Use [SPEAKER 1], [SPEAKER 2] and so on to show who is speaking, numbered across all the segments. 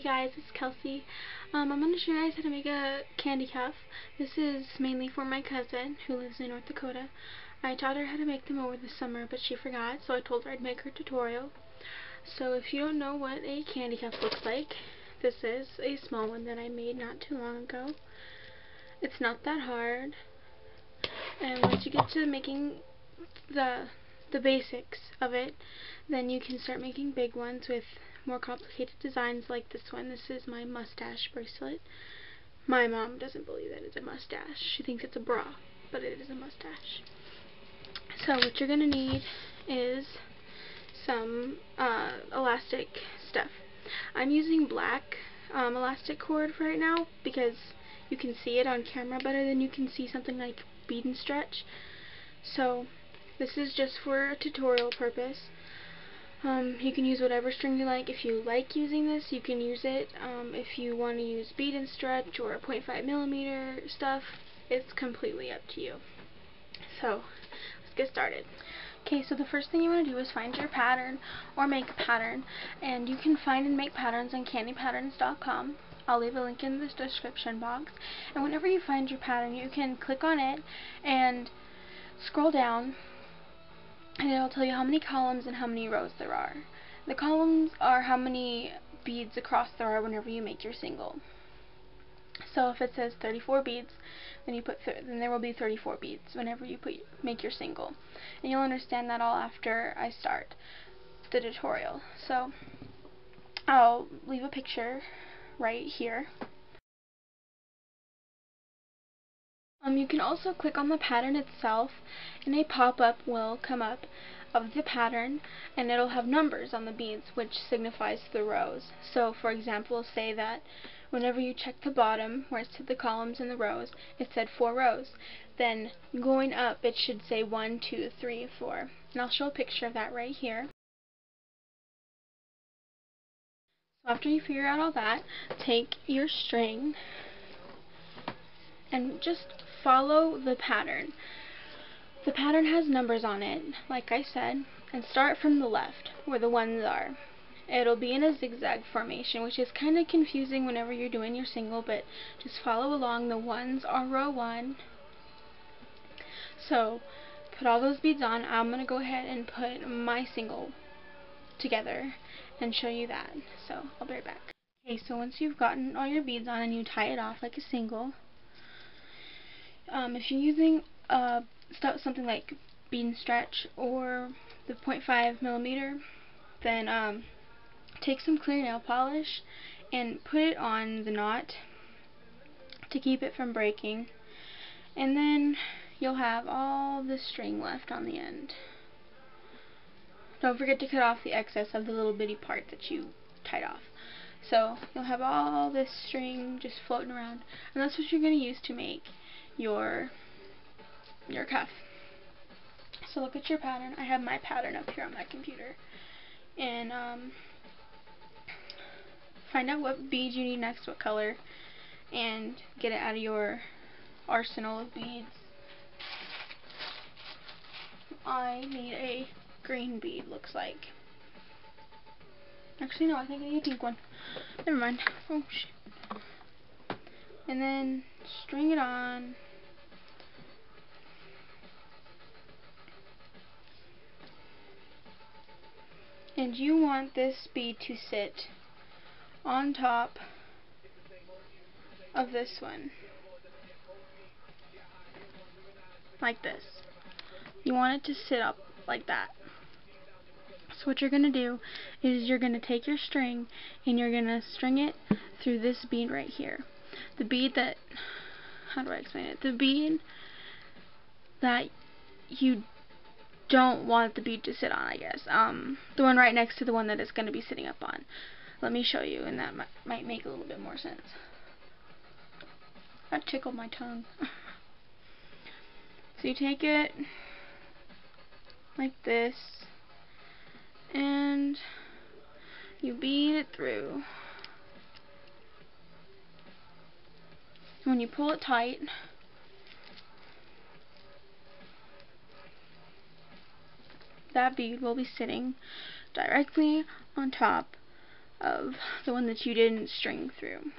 [SPEAKER 1] Hey guys, it's Kelsey. I'm going to show you guys how to make a candy cuff. This is mainly for my cousin who lives in North Dakota. I taught her how to make them over the summer, but she forgot, so I told her I'd make her a tutorial. So if you don't know what a candy cuff looks like, this is a small one that I made not too long ago. It's not that hard, and once you get to making the basics of it, then you can start making big ones with more complicated designs like this one. This is my mustache bracelet. My mom doesn't believe that it's a mustache. She thinks it's a bra, but it is a mustache. So what you're going to need is some elastic stuff. I'm using black elastic cord right now because you can see it on camera better than you can see something like bead and stretch. So this is just for a tutorial purpose. You can use whatever string you like. If you like using this, you can use it. If you want to use bead and stretch or 0.5mm stuff, it's completely up to you. So let's get started. Okay, so the first thing you want to do is find your pattern or make a pattern, and you can find and make patterns on KandiPatterns.com. I'll leave a link in the description box, and whenever you find your pattern, you can click on it and scroll down, and it'll tell you how many columns and how many rows there are. The columns are how many beads across there are whenever you make your single. So if it says 34 beads, then then there will be 34 beads whenever you make your single. And you'll understand that all after I start the tutorial. So I'll leave a picture right here. You can also click on the pattern itself, and a pop-up will come up of the pattern, and it'll have numbers on the beads, which signifies the rows. So for example, say that whenever you check the bottom where it said the columns and the rows, it said 4 rows. Then going up, it should say 1, 2, 3, 4. And I'll show a picture of that right here. So after you figure out all that, take your string and just follow the pattern. The pattern has numbers on it, like I said, and start from the left where the ones are. It'll be in a zigzag formation, which is kind of confusing whenever you're doing your single, but just follow along. The ones are row 1. So put all those beads on. I'm going to go ahead and put my single together and show you that. So I'll be right back. Okay, so once you've gotten all your beads on and you tie it off like a single, if you're using something like bead and stretch or the 0.5mm, then take some clear nail polish and put it on the knot to keep it from breaking, and then you'll have all the string left on the end. Don't forget to cut off the excess of the little bitty part that you tied off. So you'll have all this string just floating around, and that's what you're going to use to make your cuff. So look at your pattern. I have my pattern up here on my computer, and find out what bead you need next, what color, and get it out of your arsenal of beads. I need a green bead, looks like. Actually, no, I think I need a pink one. Never mind. Oh, shit. And then string it on. And you want this bead to sit on top of this one, like this. You want it to sit up like that. So what you're going to do is you're going to take your string and you're going to string it through this bead right here. The bead that, how do I explain it? The bead that you don't want the bead to sit on, I guess. The one right next to the one that it's going to be sitting up on. Let me show you, and that might make a little bit more sense. That tickled my tongue. So you take it like this, and you bead it through. When you pull it tight, that bead will be sitting directly on top of the one that you didn't string through.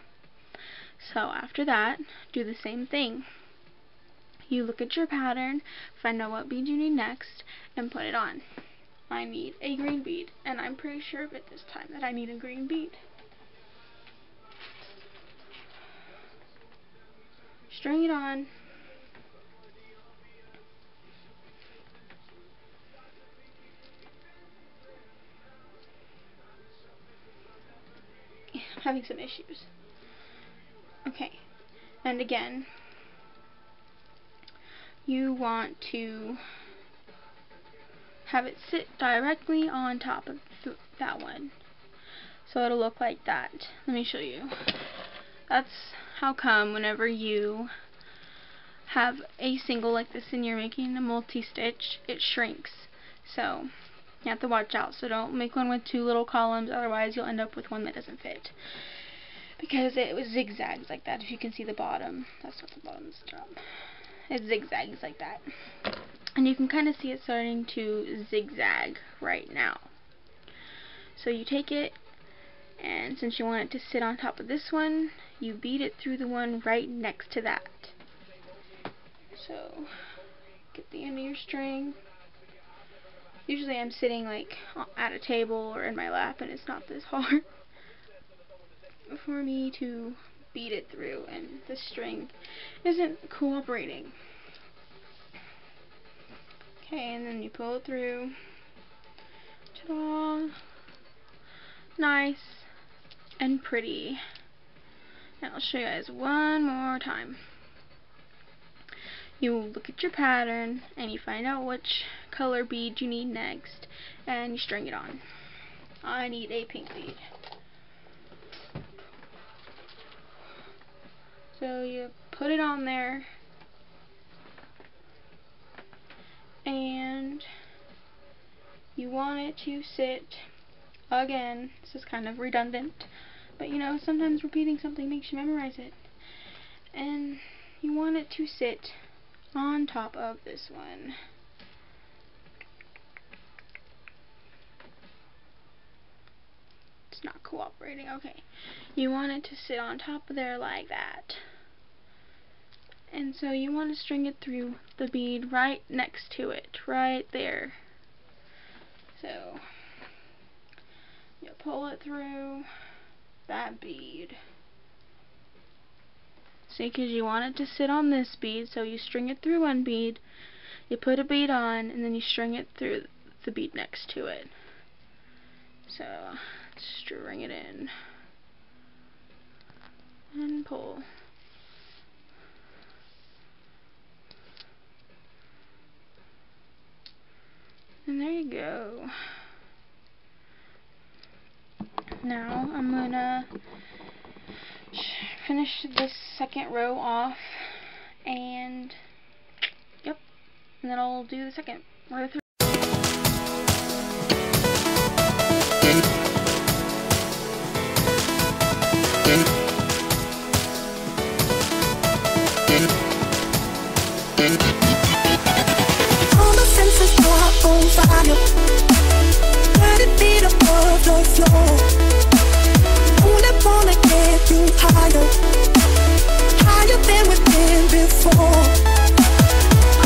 [SPEAKER 1] So after that, do the same thing. You look at your pattern, find out what bead you need next, and put it on. I need a green bead, and I'm pretty sure of it this time that I need a green bead. String it on. I'm having some issues. Okay, and again, you want to have it sit directly on top of that one. So it'll look like that. Let me show you. That's how come whenever you have a single like this and you're making a multi-stitch, it shrinks. So you have to watch out. So don't make one with 2 little columns, otherwise you'll end up with one that doesn't fit. Because it zigzags like that. If you can see the bottom, that's what the bottom's from. It zigzags like that. And you can kind of see it starting to zigzag right now. So you take it, and since you want it to sit on top of this one, you bead it through the one right next to that. So get the end of your string. Usually I'm sitting like at a table or in my lap, and it's not this hard for me to bead it through, and the string isn't cooperating. Okay, and then you pull it through. Ta-da! Nice and pretty. Now I'll show you guys one more time. You look at your pattern and you find out which color bead you need next, and you string it on. I need a pink bead. So you put it on there, and you want it to sit, again, this is kind of redundant, but you know, sometimes repeating something makes you memorize it. And you want it to sit on top of this one. It's not cooperating. Okay. You want it to sit on top of there like that. And so you want to string it through the bead right next to it, right there. So you pull it through that bead. See, because you want it to sit on this bead, so you string it through one bead, you put a bead on, and then you string it through the bead next to it. So string it in and pull. And there you go. Now I'm gonna finish this second row off, and yep, and then I'll do the second row through.
[SPEAKER 2] All the senses are on fire. Let it beat above the floor. Only wanna get you higher, higher than we've been before.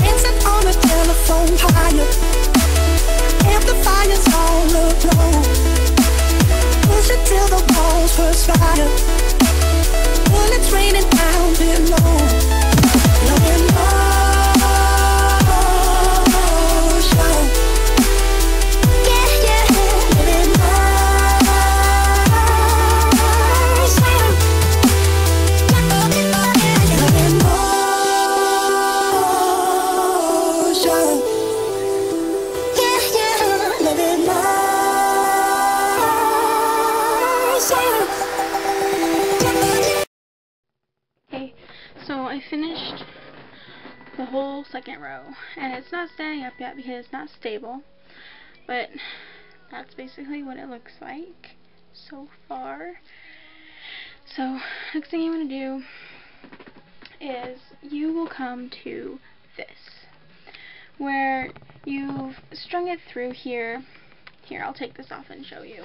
[SPEAKER 2] Dancing on the telephone higher. Amplifiers all aglow. Push it till the walls perspire. Bullets raining down below. Love and motion. Yeah, yeah. Love and motion. Love and motion. Yeah, yeah. Love and motion.
[SPEAKER 1] Okay, so I finished the whole second row, and it's not standing up yet because it's not stable, but that's basically what it looks like so far. So next thing you want to do is you will come to this, where you've strung it through here. Here, I'll take this off and show you.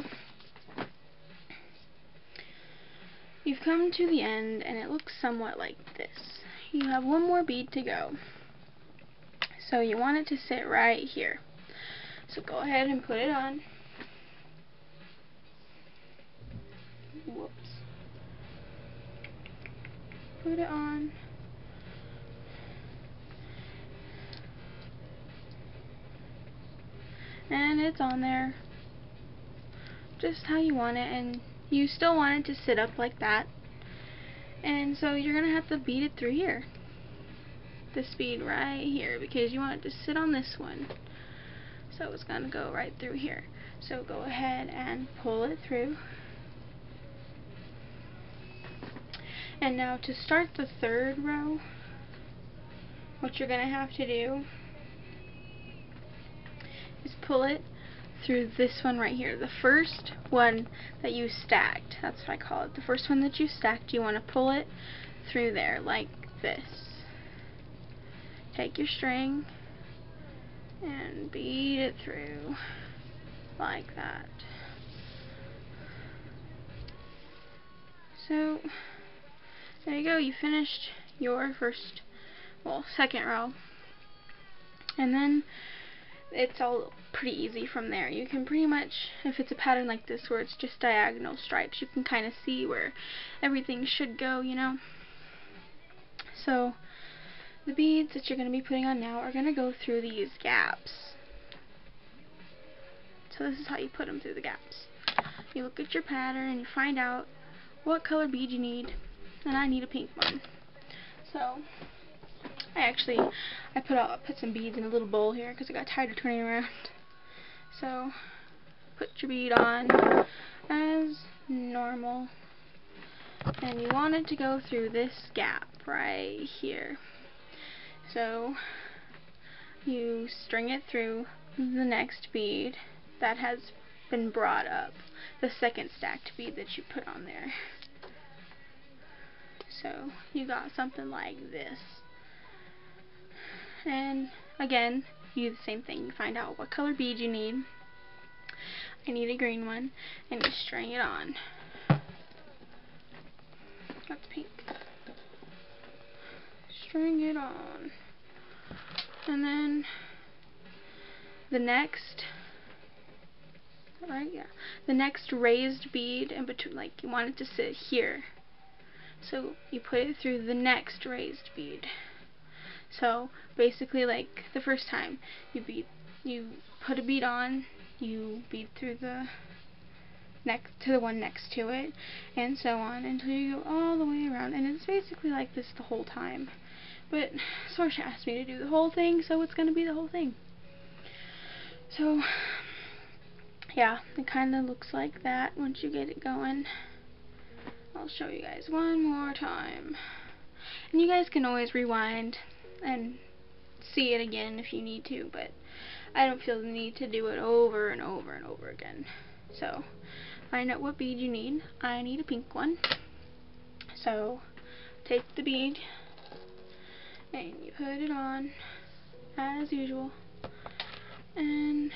[SPEAKER 1] you've come to the end, and it looks somewhat like this. You have one more bead to go. So you want it to sit right here. So go ahead and put it on. Whoops. Put it on. And it's on there just how you want it, and you still want it to sit up like that. And so you're going to have to bead it through here. This bead right here, because you want it to sit on this one. So it's going to go right through here. So go ahead and pull it through. And now to start the third row, what you're going to have to do is pull it through this one right here. The first one that you stacked, that's what I call it. The first one that you stacked, you want to pull it through there like this. Take your string and bead it through like that. So there you go, you finished your second row. And then it's all pretty easy from there. You can pretty much, if it's a pattern like this where it's just diagonal stripes, you can kind of see where everything should go, you know. So the beads that you're going to be putting on now are going to go through these gaps. So this is how you put them through the gaps. You look at your pattern and you find out what color bead you need, and I need a pink one. So I put some beads in a little bowl here because I got tired of turning around. So put your bead on as normal, and you want it to go through this gap right here. So you string it through the next bead that has been brought up, the second stacked bead that you put on there. So you got something like this. And again, you do the same thing. You find out what color bead you need. I need a green one, and you string it on. That's pink. String it on. And then the next, the next raised bead in between, like you want it to sit here. So you put it through the next raised bead. So basically, like the first time you put a bead on, you bead through the one next to it, and so on until you go all the way around. And it's basically like this the whole time. But Sorsha asked me to do the whole thing, so it's gonna be the whole thing. So yeah, it kind of looks like that once you get it going. I'll show you guys one more time. And you guys can always rewind and see it again if you need to, but I don't feel the need to do it over and over and over again. So find out what bead you need. I need a pink one. So take the bead and you put it on as usual, and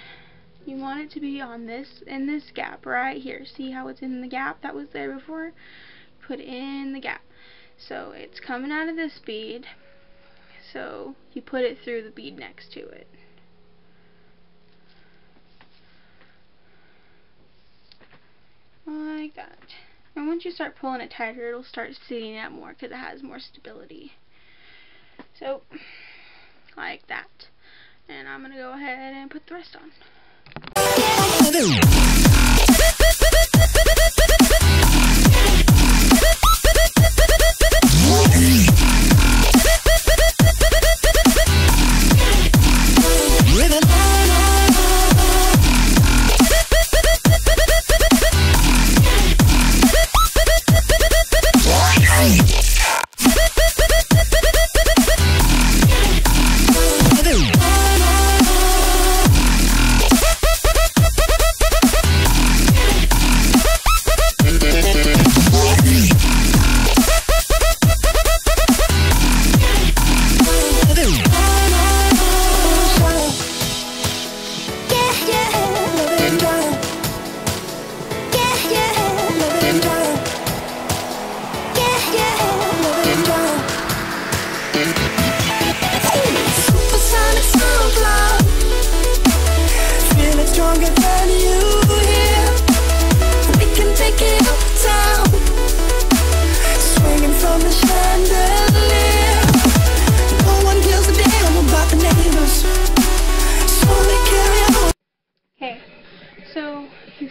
[SPEAKER 1] you want it to be on in this gap right here. See how it's in the gap that was there before? Put it in the gap. So it's coming out of this bead, so you put it through the bead next to it. Like that. And once you start pulling it tighter, it'll start sitting up more because it has more stability. So, like that. And I'm going to go ahead and put the rest on.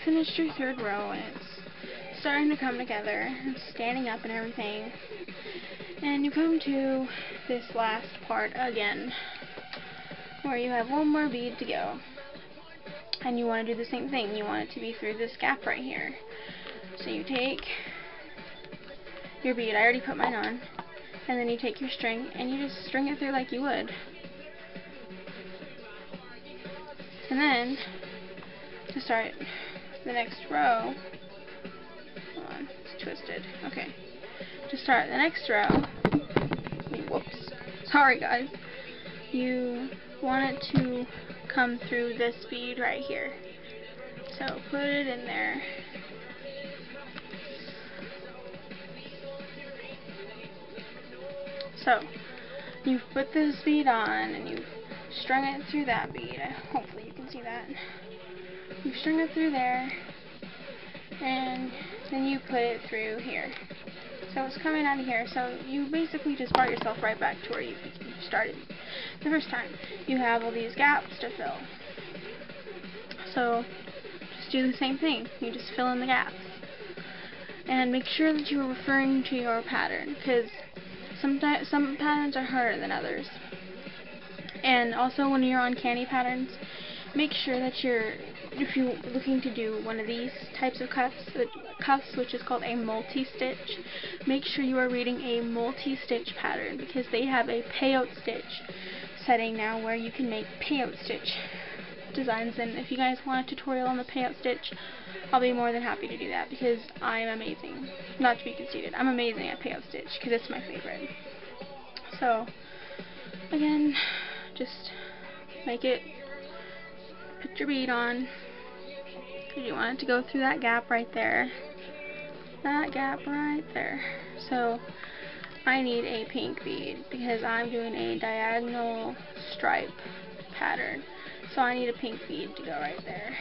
[SPEAKER 1] finished your third row and it's starting to come together and standing up and everything, and you come to this last part again where you have one more bead to go, and you want to do the same thing. You want it to be through this gap right here. So you take your bead, I already put mine on, and then you take your string and you just string it through like you would. And then to start the next row, hold on, it's twisted. Okay. To start the next row, whoops, sorry guys, you want it to come through this bead right here. So put it in there. So you've put this bead on and you've strung it through that bead. Hopefully you can see that. You string it through there, and then you put it through here. So it's coming out of here. So you basically just brought yourself right back to where you started the first time. You have all these gaps to fill. So just do the same thing. You just fill in the gaps. And make sure that you're referring to your pattern, because some patterns are harder than others. And also when you're on Kandi patterns, make sure that if you're looking to do one of these types of cuffs, which is called a multi-stitch, make sure you are reading a multi-stitch pattern, because they have a payout stitch setting now where you can make payout stitch designs. And if you guys want a tutorial on the payout stitch, I'll be more than happy to do that, because I'm amazing. Not to be conceited, I'm amazing at payout stitch because it's my favorite. So again, just make it, put your bead on, because you want it to go through that gap right there. That gap right there. So I need a pink bead because I'm doing a diagonal stripe pattern. So I need a pink bead to go right there.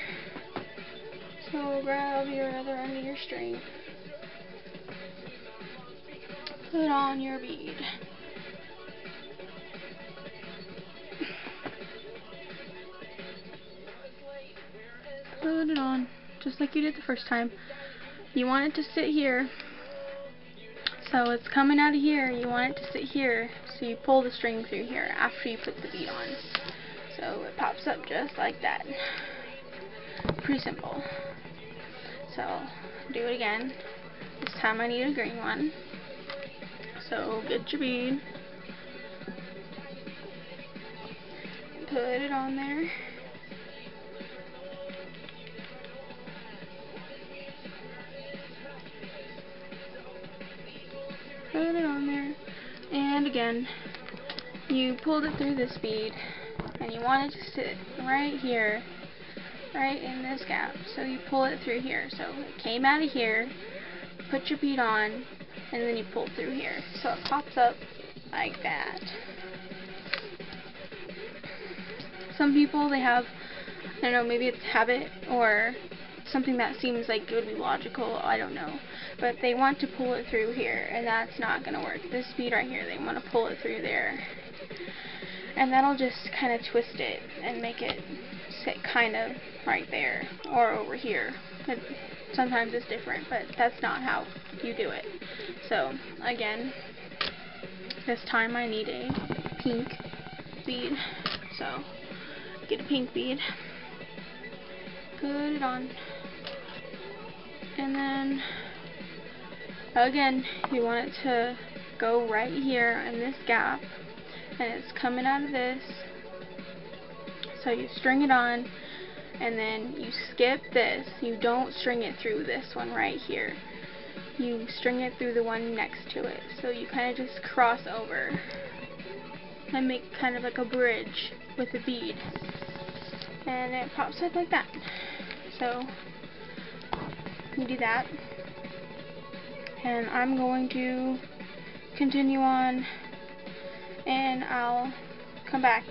[SPEAKER 1] So grab your other end of your string, put on your bead, put it on just like you did the first time. You want it to sit here, so it's coming out of here. You want it to sit here, so you pull the string through here after you put the bead on. So it pops up just like that. Pretty simple. So do it again. This time I need a green one. So get your bead, put it on there, put it on there, and again you pulled it through this bead and you want it to sit right here, right in this gap. So you pull it through here. So it came out of here, put your bead on, and then you pull through here. So it pops up like that. Some people, they have, I don't know, maybe it's habit or something that seems like it would be logical, I don't know. But they want to pull it through here, and that's not going to work. This bead right here, they want to pull it through there. And that'll just kind of twist it and make it sit kind of right there or over here. Sometimes it's different, but that's not how you do it. So again, this time I need a pink bead. So get a pink bead, put it on, and then again you want it to go right here in this gap, and it's coming out of this. So you string it on, and then you skip this. You don't string it through this one right here. You string it through the one next to it. So you kind of just cross over and make kind of like a bridge with a bead. And it pops up like that. So you do that. And I'm going to continue on, and I'll come back.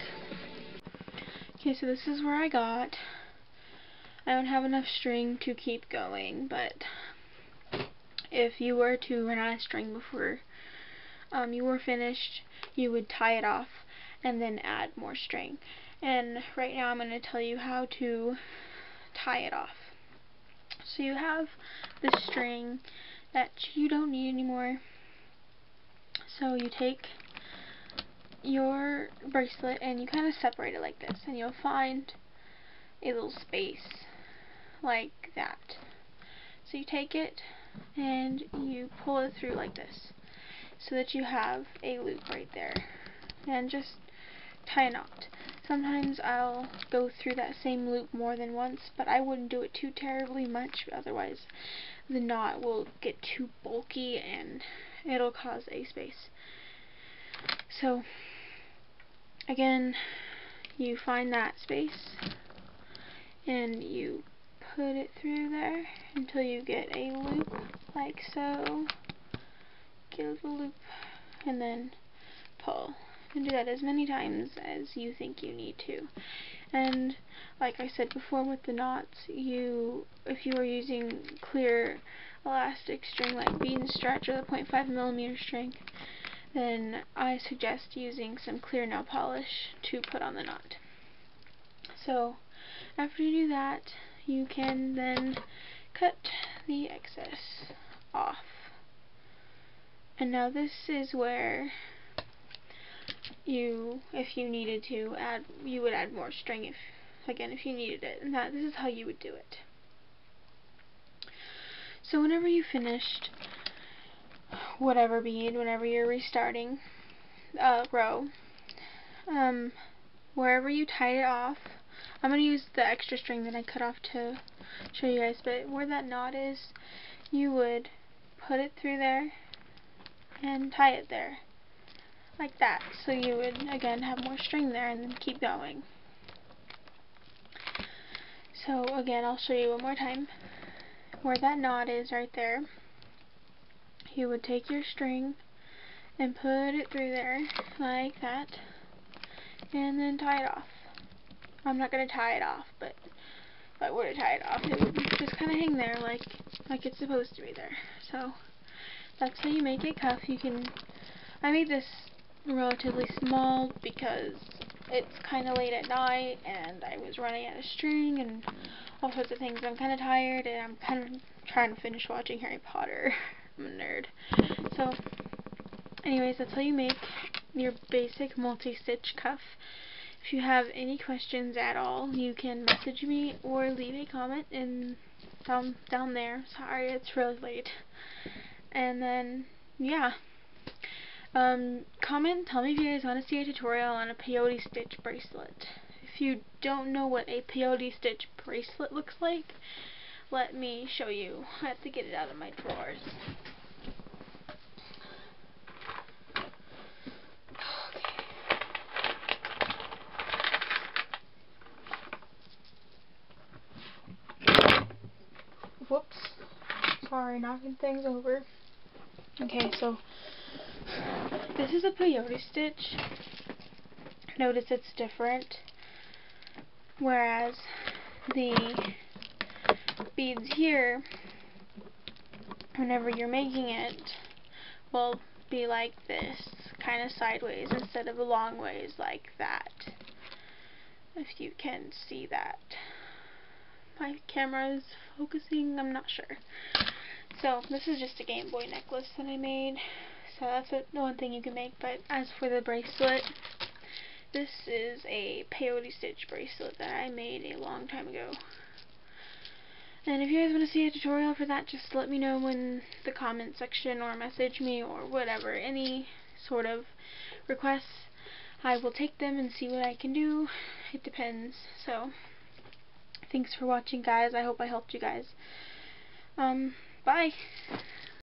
[SPEAKER 1] Okay, so this is where I got. I don't have enough string to keep going, but if you were to run out of string before you were finished, you would tie it off and then add more string. And right now I'm going to tell you how to tie it off. So you have the string that you don't need anymore. So you take your bracelet and you kind of separate it like this, and you'll find a little space like that. So you take it and you pull it through like this so that you have a loop right there, and just tie a knot. Sometimes I'll go through that same loop more than once, but I wouldn't do it too terribly much, otherwise the knot will get too bulky and it'll cause a space. So again, you find that space and you put it through there until you get a loop like so. Get a little loop and then pull. And do that as many times as you think you need to. And like I said before with the knots, if you are using clear elastic string like bead and stretch or the 0.5mm string, then I suggest using some clear nail polish to put on the knot. So after you do that, you can then cut the excess off. And now this is where if you needed to you would add more string if you needed it, and this is how you would do it. So whenever you finished whatever bead, whenever you're restarting row, wherever you tied it off, I'm going to use the extra string that I cut off to show you guys, but where that knot is, you would put it through there and tie it there like that, so you would again have more string there and then keep going. So again, I'll show you one more time. Where that knot is right there, you would take your string and put it through there like that and then tie it off. I'm not going to tie it off, but if I were to tie it off, it would just kind of hang there like it's supposed to be there. So that's how you make a cuff. I made this relatively small because it's kind of late at night and I was running out of string and all sorts of things. I'm kind of tired and I'm kind of trying to finish watching Harry Potter. I'm a nerd. So anyways, that's how you make your basic multi-stitch cuff. If you have any questions at all, you can message me or leave a comment down there. Sorry, it's really late. And then yeah, comment, tell me if you guys want to see a tutorial on a peyote stitch bracelet. If you don't know what a peyote stitch bracelet looks like, let me show you. I have to get it out of my drawers. Whoops. Sorry, knocking things over. Okay, so this is a peyote stitch. Notice it's different, whereas the beads here, whenever you're making it, will be like this, kind of sideways instead of a long ways like that. If you can see that. My camera is focusing, I'm not sure. So this is just a Game Boy necklace that I made. So that's the one thing you can make. But as for the bracelet, this is a peyote stitch bracelet that I made a long time ago. And if you guys want to see a tutorial for that, just let me know in the comment section or message me or whatever. Any sort of requests, I will take them and see what I can do. It depends. So thanks for watching, guys. I hope I helped you guys. Bye.